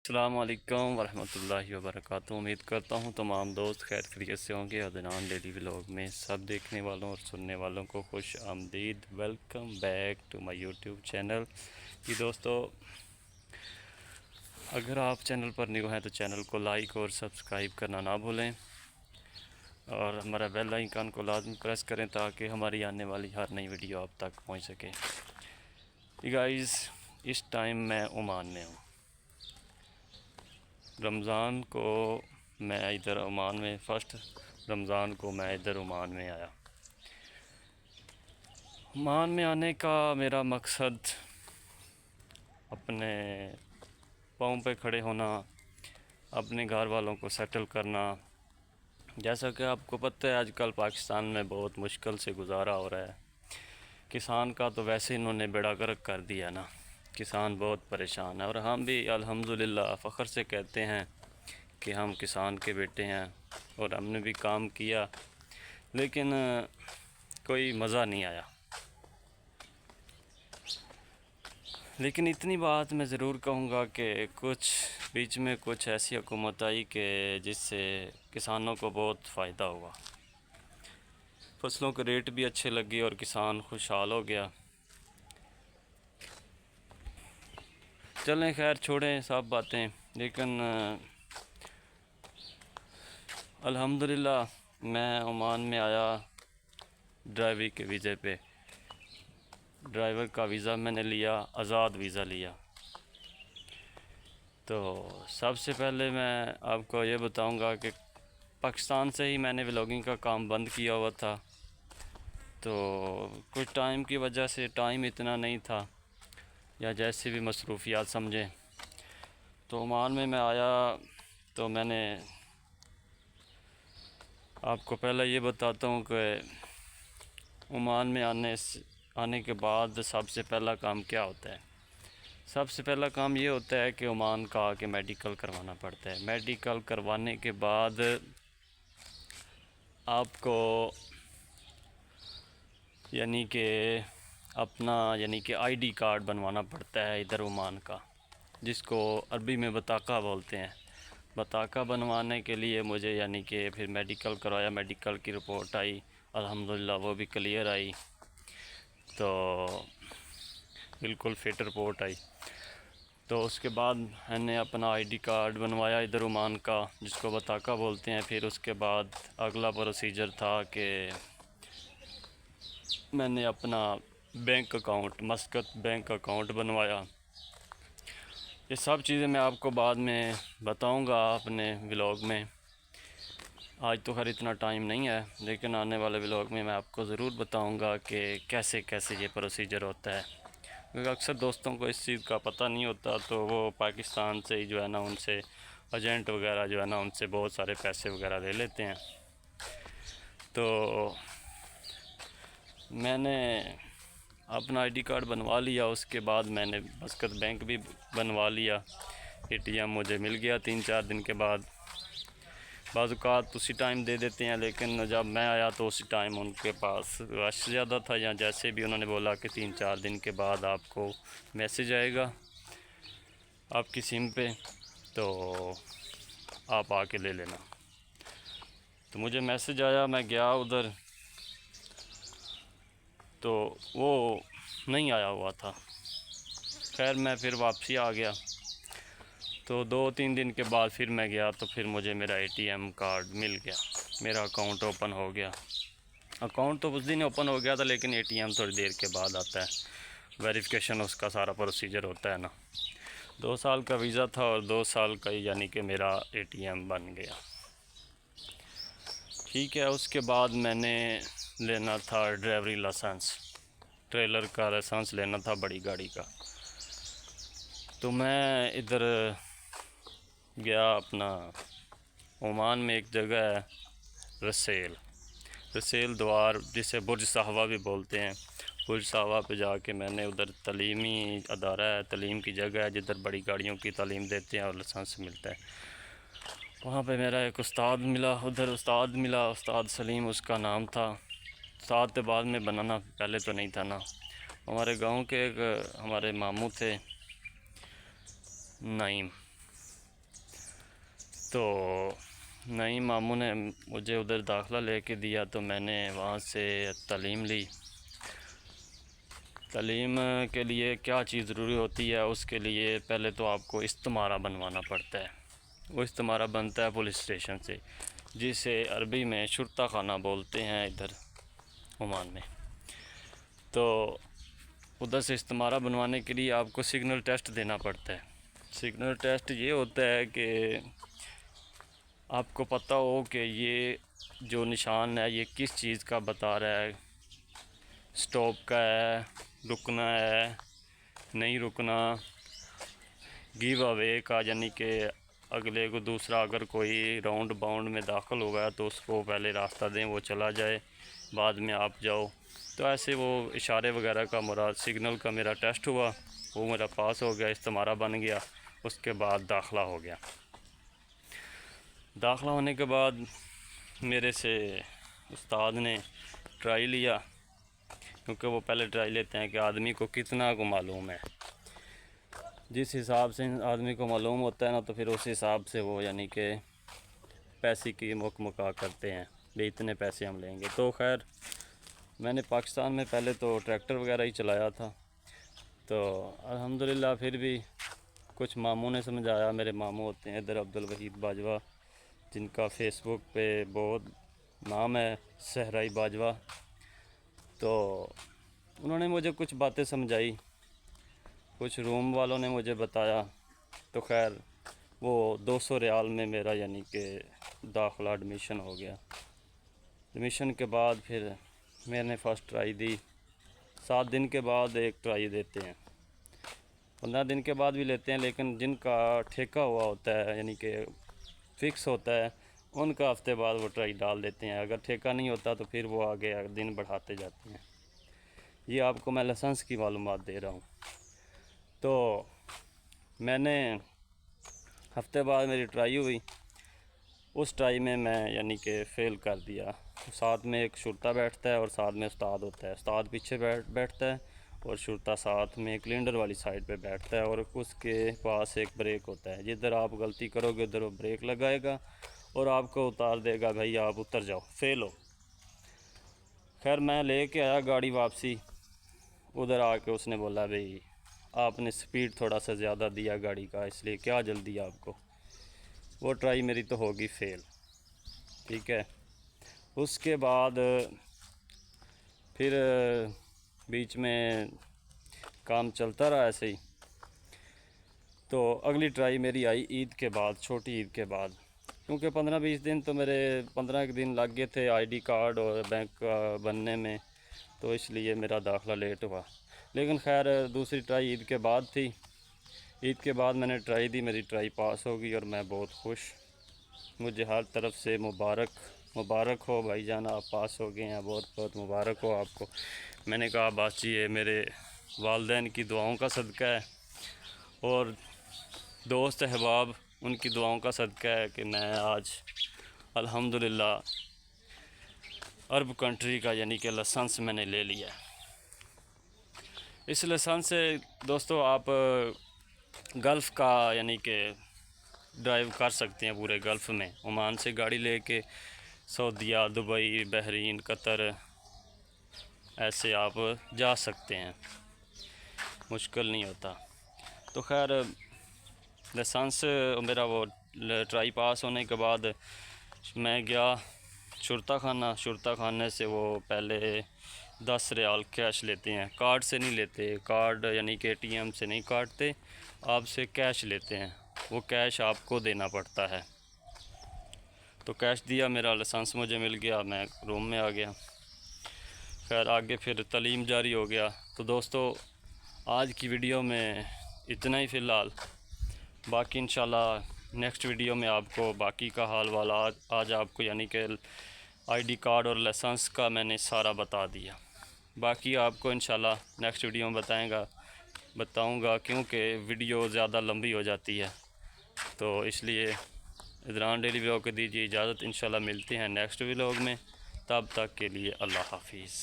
अस्सलाम वालेकुम वरहमतुल्लाहि वबरकातुहू। उम्मीद करता हूँ तमाम दोस्त खैर खैरियत से होंगे। अदनान डेली व्लॉग में सब देखने वालों और सुनने वालों को खुश आमदीद। Welcome back to my YouTube channel. जी दोस्तों, अगर आप चैनल पर न्यू हैं तो चैनल को लाइक और सब्सक्राइब करना ना भूलें और हमारा बेल आइकन को लाजमी प्रेस करें ताकि हमारी आने वाली हर नई वीडियो आप तक पहुँच सके। गाइस, इस टाइम मैं ओमान में हूँ। रमज़ान को मैं इधर ओमान में फ़र्स्ट रमज़ान को मैं इधर ओमान में आया। ओमान में आने का मेरा मकसद अपने पाँव पे खड़े होना, अपने घर वालों को सेटल करना। जैसा कि आपको पता है आजकल पाकिस्तान में बहुत मुश्किल से गुजारा हो रहा है। किसान का तो वैसे इन्होंने बेड़ा गर्क कर दिया ना, किसान बहुत परेशान है। और हम भी अल्हम्दुलिल्लाह फ़ख्र से कहते हैं कि हम किसान के बेटे हैं और हमने भी काम किया, लेकिन कोई मज़ा नहीं आया। लेकिन इतनी बात मैं ज़रूर कहूँगा कि कुछ बीच में कुछ ऐसी हुकूमत आई कि जिससे किसानों को बहुत फ़ायदा हुआ, फसलों के रेट भी अच्छे लगे और किसान खुशहाल हो गया। चलें खैर, छोड़ें सब बातें। लेकिन अल्हम्दुलिल्लाह मैं ओमान में आया ड्राइवरी के वीज़े पे। ड्राइवर का वीज़ा मैंने लिया, आज़ाद वीज़ा लिया। तो सबसे पहले मैं आपको ये बताऊंगा कि पाकिस्तान से ही मैंने व्लॉगिंग का काम बंद किया हुआ था। तो कुछ टाइम की वजह से टाइम इतना नहीं था, या जैसे भी मसरूफियात समझें। तो ओमान में मैं आया तो मैंने आपको पहले ये बताता हूँ कि ओमान में आने के बाद सबसे पहला काम क्या होता है। सबसे पहला काम ये होता है कि ओमान का आके मेडिकल करवाना पड़ता है। मेडिकल करवाने के बाद आपको यानी कि आईडी कार्ड बनवाना पड़ता है इधर ओमान का, जिसको अरबी में बताका बोलते हैं। बताका बनवाने के लिए मुझे यानी कि फिर मेडिकल करवाया। मेडिकल की रिपोर्ट आई, अल्हम्दुलिल्लाह वो भी क्लियर आई, तो बिल्कुल फिट रिपोर्ट आई। तो उसके बाद मैंने अपना आईडी कार्ड बनवाया इधर ओमान का, जिसको बताका बोलते हैं। फिर उसके बाद अगला प्रोसीजर था कि मैंने अपना बैंक अकाउंट, मस्कत बैंक अकाउंट बनवाया। ये सब चीज़ें मैं आपको बाद में बताऊंगा अपने व्लॉग में। आज तो खैर इतना टाइम नहीं है, लेकिन आने वाले व्लॉग में मैं आपको ज़रूर बताऊंगा कि कैसे कैसे ये प्रोसीजर होता है। क्योंकि अक्सर दोस्तों को इस चीज़ का पता नहीं होता, तो वो पाकिस्तान से ही जो है ना, उनसे एजेंट वगैरह जो है ना, उनसे बहुत सारे पैसे वगैरह ले लेते हैं। तो मैंने अपना आईडी कार्ड बनवा लिया। उसके बाद मैंने मस्कत बैंक भी बनवा लिया। एटीएम मुझे मिल गया 3-4 दिन के बाद। बाज़ उसी टाइम दे देते हैं, लेकिन जब मैं आया तो उसी टाइम उनके पास रश ज़्यादा था, या जैसे भी उन्होंने बोला कि 3-4 दिन के बाद आपको मैसेज आएगा आपकी सिम पे, तो आप आके ले लेना। तो मुझे मैसेज आया, मैं गया उधर, तो वो नहीं आया हुआ था। खैर मैं फिर वापसी आ गया। तो 2-3 दिन के बाद फिर मैं गया, तो फिर मुझे मेरा एटीएम कार्ड मिल गया, मेरा अकाउंट ओपन हो गया। अकाउंट तो उस दिन ओपन हो गया था, लेकिन एटीएम थोड़ी देर के बाद आता है, वेरिफिकेशन उसका सारा प्रोसीजर होता है ना। 2 साल का वीज़ा था और 2 साल का ही यानी कि मेरा एटीएम बन गया। ठीक है, उसके बाद मैंने लेना था ड्राइवरी लाइसेंस, ट्रेलर का लाइसेंस लेना था, बड़ी गाड़ी का। तो मैं इधर गया अपना, ओमान में एक जगह है रसेल द्वार, जिसे बुर्ज साहवा भी बोलते हैं। बुर्ज साहवा पे जाके मैंने उधर तलीमी अदारा है, तलीम की जगह है जिधर बड़ी गाड़ियों की तालीम देते हैं और लाइसेंस मिलता है। वहाँ पे मेरा एक उस्ताद मिला, उस्ताद सलीम उसका नाम था। उस्ताद के बाद में बनाना पहले तो नहीं था ना। हमारे गांव के एक हमारे मामू थे, नईम, तो नई मामू ने मुझे उधर दाखिला लेके दिया, तो मैंने वहाँ से तालीम ली। तालीम के लिए क्या चीज़ ज़रूरी होती है, उसके लिए पहले तो आपको इस्तिमारा बनवाना पड़ता है। वो इस्तिमारा बनता है पुलिस स्टेशन से, जिसे अरबी में शुरता खाना बोलते हैं इधर ओमान में। तो उधर से इस्तिमारा बनवाने के लिए आपको सिग्नल टेस्ट देना पड़ता है। सिग्नल टेस्ट ये होता है कि आपको पता हो कि ये जो निशान है ये किस चीज़ का बता रहा है, स्टॉप का है, रुकना है, नहीं रुकना, गिव अवे का, यानी कि अगले को दूसरा अगर कोई राउंड बाउंड में दाखिल हो गया तो उसको पहले रास्ता दें, वो चला जाए, बाद में आप जाओ। तो ऐसे वो इशारे वगैरह का मुराद सिग्नल का मेरा टेस्ट हुआ, वो मेरा पास हो गया, इस्तिमारा बन गया। उसके बाद दाखिला हो गया। दाखिला होने के बाद मेरे से उस्ताद ने ट्राई लिया, क्योंकि वो पहले ट्राई लेते हैं कि आदमी को कितना को मालूम है। जिस हिसाब से आदमी को मालूम होता है ना, तो फिर उस हिसाब से वो यानी कि पैसे की मुका करते हैं, भाई इतने पैसे हम लेंगे। तो खैर मैंने पाकिस्तान में पहले तो ट्रैक्टर वगैरह ही चलाया था, तो अल्हम्दुलिल्लाह फिर भी कुछ मामू ने समझाया। मेरे मामू होते हैं इधर अब्दुल वहीद बाजवा, जिनका फेसबुक पे बहुत नाम है, सहराई बाजवा। तो उन्होंने मुझे कुछ बातें समझाई, कुछ रूम वालों ने मुझे बताया। तो खैर वो 200 रियाल में मेरा यानी कि दाखिला एडमिशन हो गया। एडमिशन के बाद फिर मैंने फ़र्स्ट ट्राई दी। 7 दिन के बाद एक ट्राई देते हैं, 15 दिन के बाद भी लेते हैं, लेकिन जिनका ठेका हुआ होता है यानी कि फ़िक्स होता है, उनका हफ्ते बाद वो ट्राई डाल देते हैं। अगर ठेका नहीं होता तो फिर वो आगे दिन बढ़ाते जाते हैं। ये आपको मैं लाइसेंस की मालूमात दे रहा हूँ। तो मैंने हफ्ते बाद मेरी ट्राई हुई, उस ट्राई में मैं यानी कि फ़ेल कर दिया। साथ में एक शुरता बैठता है और साथ में उस्ताद होता है। उस्ताद पीछे बैठता है और शुरता साथ में क्लिंडर वाली साइड पे बैठता है, और उसके पास एक ब्रेक होता है। जिधर आप गलती करोगे उधर वो ब्रेक लगाएगा और आपको उतार देगा, भाई आप उतर जाओ, फेल हो। खैर मैं लेके आया गाड़ी वापसी, उधर आके उसने बोला, भाई आपने स्पीड थोड़ा सा ज़्यादा दिया गाड़ी का, इसलिए क्या जल्दी आपको। वो ट्राई मेरी तो होगी फ़ेल, ठीक है। उसके बाद फिर बीच में काम चलता रहा ऐसे ही। तो अगली ट्राई मेरी आई ईद के बाद, छोटी ईद के बाद, क्योंकि 15-20 दिन तो मेरे 15 दिन लग गए थे आईडी कार्ड और बैंक का बनने में, तो इसलिए मेरा दाखिला लेट हुआ। लेकिन खैर दूसरी ट्राई ईद के बाद थी। ईद के बाद मैंने ट्राई दी, मेरी ट्राई पास हो गई और मैं बहुत खुश। मुझे हर तरफ से मुबारक हो भाईजान, आप पास हो गए हैं, बहुत बहुत मुबारक हो आपको। मैंने कहा बस ये मेरे वालिदैन की दुआओं का सदका है और दोस्त अहबाब उनकी दुआओं का सदका है कि मैं आज अल्हम्दुलिल्लाह अरब कंट्री का यानी कि लाइसेंस मैंने ले लिया। इस लाइसेंस से दोस्तों आप गल्फ़ का यानी कि ड्राइव कर सकते हैं, पूरे गल्फ़ में। ओमान से गाड़ी लेके सऊदीया, दुबई, बहरीन, कतर, ऐसे आप जा सकते हैं, मुश्किल नहीं होता। तो खैर लाइसेंस मेरा वो ट्राई पास होने के बाद मैं गया शुरता खाने से। वो पहले 10 रियाल कैश लेते हैं, कार्ड से नहीं लेते, कार्ड यानी कि ATM से नहीं काटते, आपसे कैश लेते हैं। वो कैश आपको देना पड़ता है। तो कैश दिया, मेरा लाइसेंस मुझे मिल गया, मैं रूम में आ गया। खैर आगे फिर तालीम जारी हो गया। तो दोस्तों आज की वीडियो में इतना ही फ़िलहाल, बाकी इंशाल्लाह नेक्स्ट वीडियो में आपको बाकी का हाल वाला आज आपको यानी कि आईडी कार्ड और लाइसेंस का मैंने सारा बता दिया। बाकी आपको इंशाल्लाह नेक्स्ट वीडियो में बताऊंगा, क्योंकि वीडियो ज़्यादा लंबी हो जाती है। तो इसलिए इदरान डेली व्लॉग को दीजिए इजाज़त। इंशाल्लाह मिलते हैं नेक्स्ट व्लॉग में, तब तक के लिए अल्लाह हाफिज़।